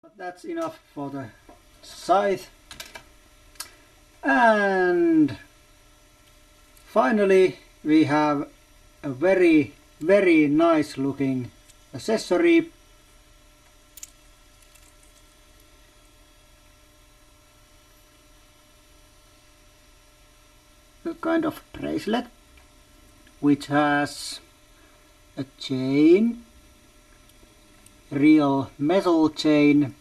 But that's enough for the scythe. And finally we have a very nice looking accessory. A kind of bracelet which has a chain, real metal chain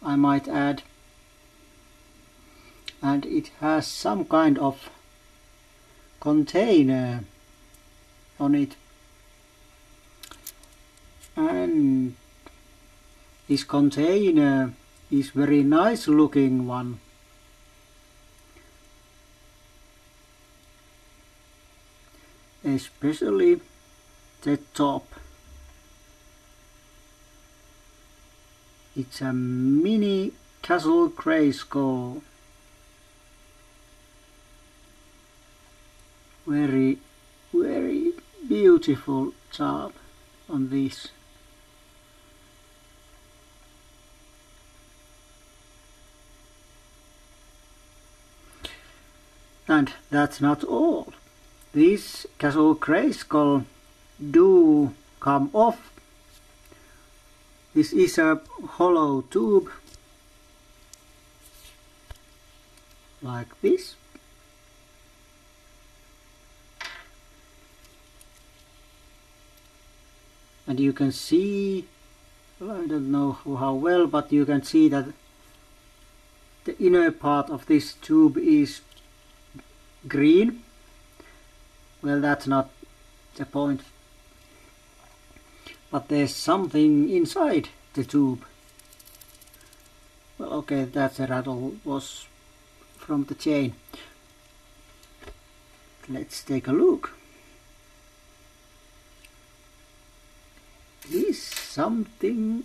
I might add, and it has some kind of container on it, and this container is very nice looking one. Especially the top. It's a mini castle Grayskull. Very beautiful job on this. And that's not all. This castle Grayskull do come off. This is a hollow tube like this. And you can see, well, I don't know how well, but you can see that the inner part of this tube is green. Well, that's not the point. But there's something inside the tube. Well, okay, that rattle was from the chain. Let's take a look. Is something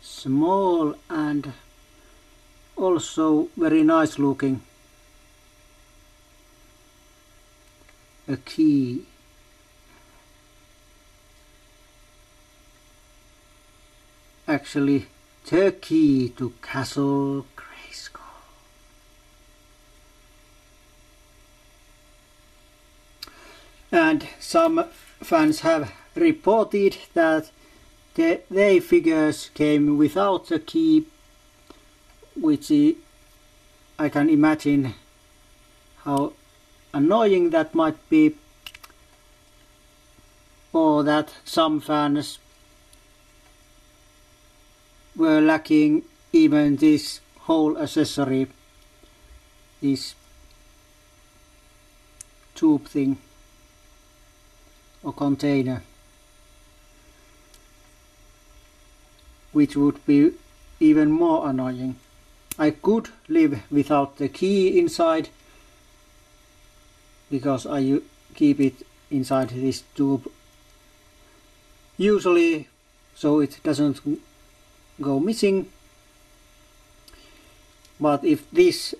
small and also very nice looking. A key. Actually, the key to Castle Grayskull. And some fans have reported that their figures came without the key, which I can imagine how annoying that might be, or that some fans were lacking even this whole accessory, this tube thing or container, which would be even more annoying. I could live without the key inside, because I keep it inside this tube usually, so it doesn't go missing. But if this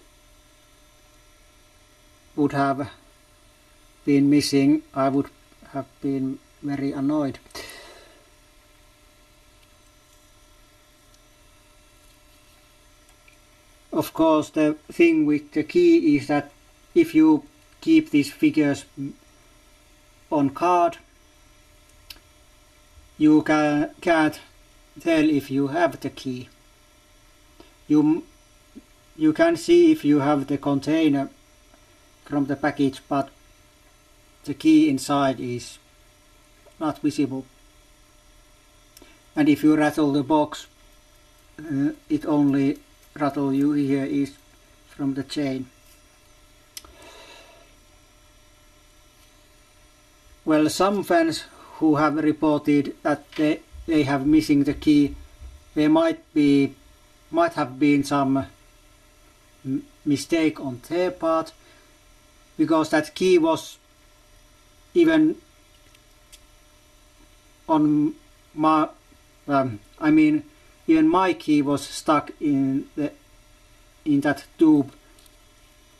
would have been missing, I would have been very annoyed. Of course, the thing with the key is that if you keep these figures on card, you can't tell if you have the key. You can see if you have the container from the package, but the key inside is not visible. And if you rattle the box, it only rattle you here is from the chain. Well, some fans who have reported that they have missing the key, there might have been some mistake on their part, because that key was even on my even my key was stuck in that tube,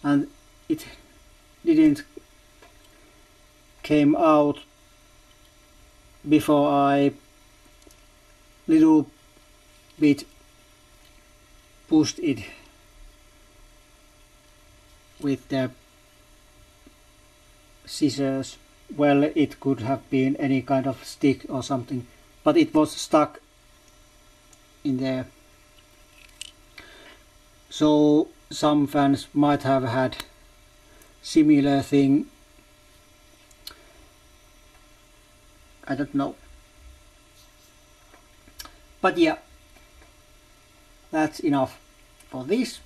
and it didn't came out before I little bit pushed it with the scissors. Well, it could have been any kind of stick or something, but it was stuck in there. So some fans might have had similar thing. I don't know. But yeah, that's enough for this.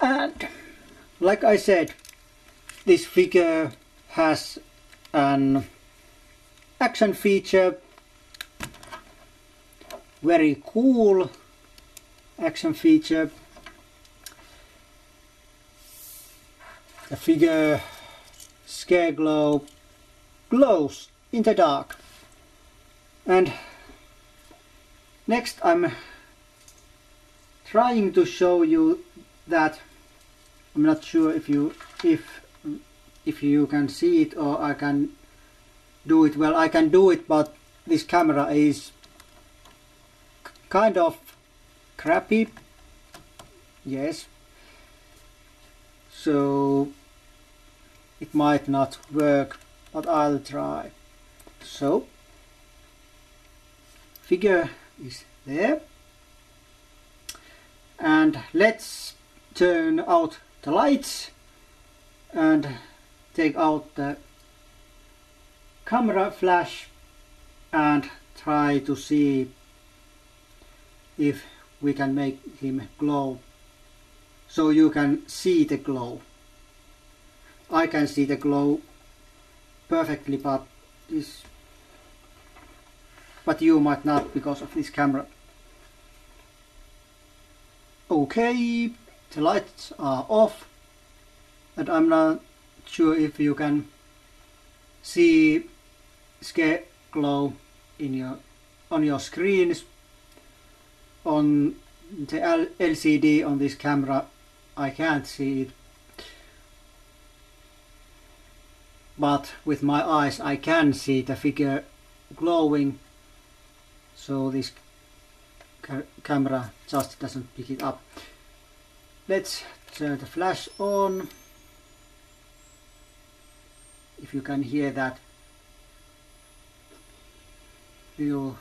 And like I said, this figure has an action feature, very cool action feature. The figure Scareglow glows in the dark. And next I'm trying to show you that, I'm not sure if you can see it or I can do it. Well, I can do it, but this camera is kind of crappy. Yes. So it might not work, but I'll try. So figure is there, and let's turn out the lights and take out the camera flash and try to see if we can make him glow, so you can see the glow. I can see the glow perfectly, but you might not because of this camera. Okay, the lights are off, and I'm not sure if you can see Scareglow on your screens. On the LCD on this camera I can't see it, but with my eyes I can see the figure glowing, so this camera just doesn't pick it up. Let's turn the flash on, if you can hear that little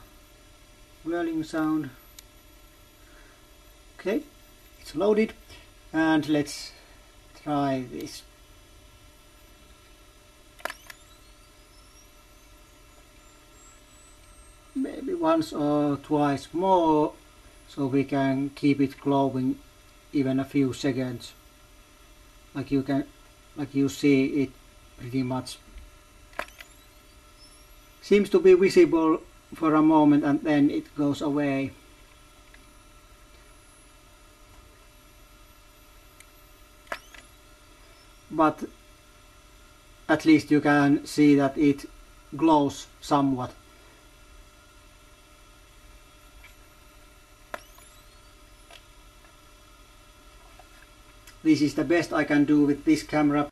whirling sound. Okay, it's loaded, and let's try this. Maybe once or twice more, so we can keep it glowing even a few seconds. Like you see, it pretty much seems to be visible for a moment and then it goes away. But at least you can see that it glows somewhat. This is the best I can do with this camera.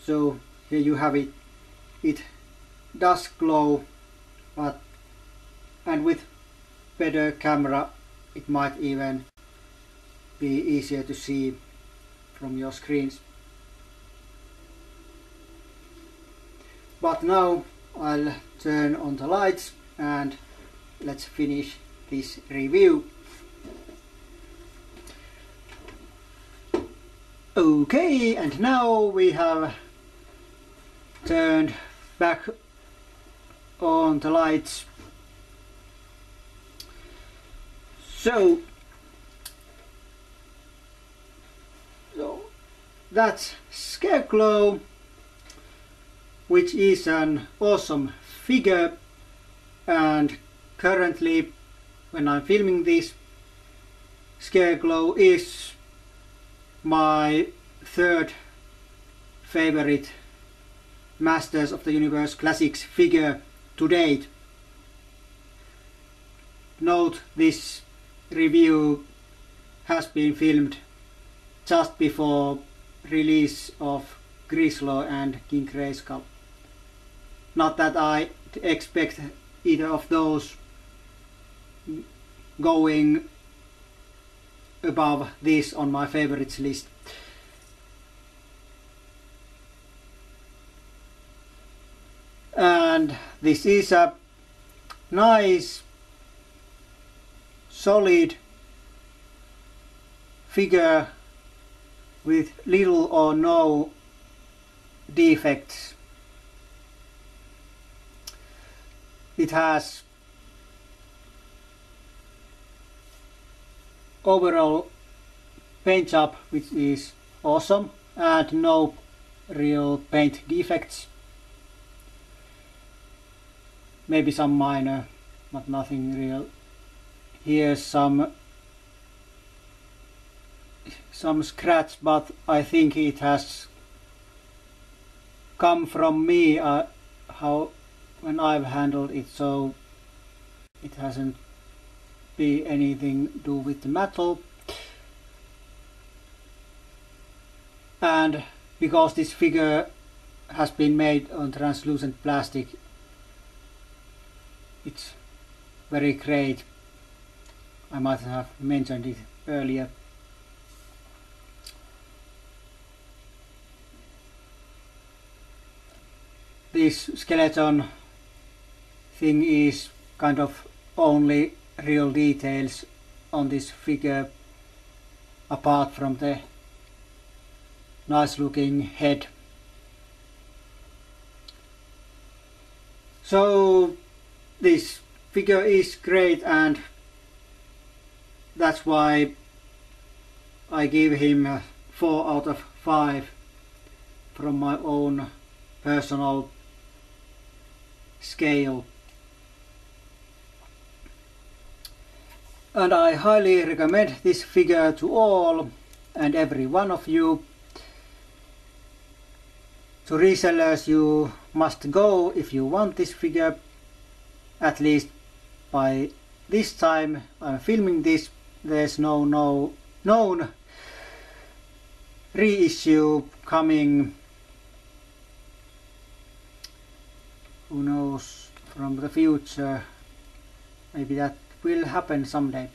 So here you have it. It does glow, and with better camera it might even be easier to see from your screens. But now I'll turn on the lights and let's finish this review. Okay, and now we have turned back on the lights. So that's Scareglow, which is an awesome figure, and currently when I'm filming this, Scareglow is my third favorite Masters of the Universe Classics figure to date. Note, this review has been filmed just before release of Grislaw and King Grayskull. Not that I expect either of those going above this on my favorites list. And this is a nice solid figure with little or no defects. It has overall paint job which is awesome and no real paint defects. Maybe some minor, but nothing real. Here's some scratch, but I think it has come from me when I've handled it, so it hasn't been anything to do with the metal. And because this figure has been made on translucent plastic, it's very great. I might have mentioned it earlier. This skeleton thing is kind of only real details on this figure, apart from the nice looking head. So this figure is great, and that's why I give him a 4 out of 5 from my own personal scale. And I highly recommend this figure to all and every one of you. To resellers you must go if you want this figure. At least by this time I'm filming this, there's no known reissue coming. Who knows from the future, maybe that will happen someday.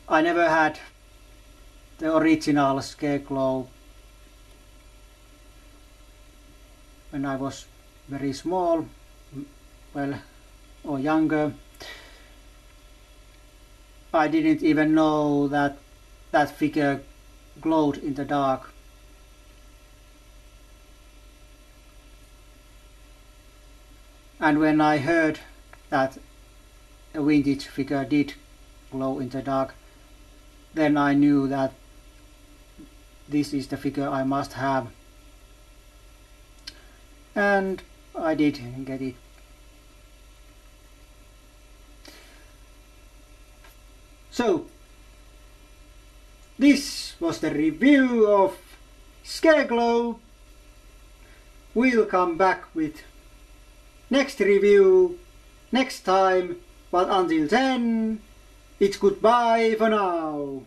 I never had the original Scareglow when I was very small, well, or younger. I didn't even know that that figure glowed in the dark. And when I heard that a vintage figure did glow in the dark, then I knew that this is the figure I must have. And I did get it. So, this was the review of Scareglow. We'll come back with next review next time, but until then, it's goodbye for now.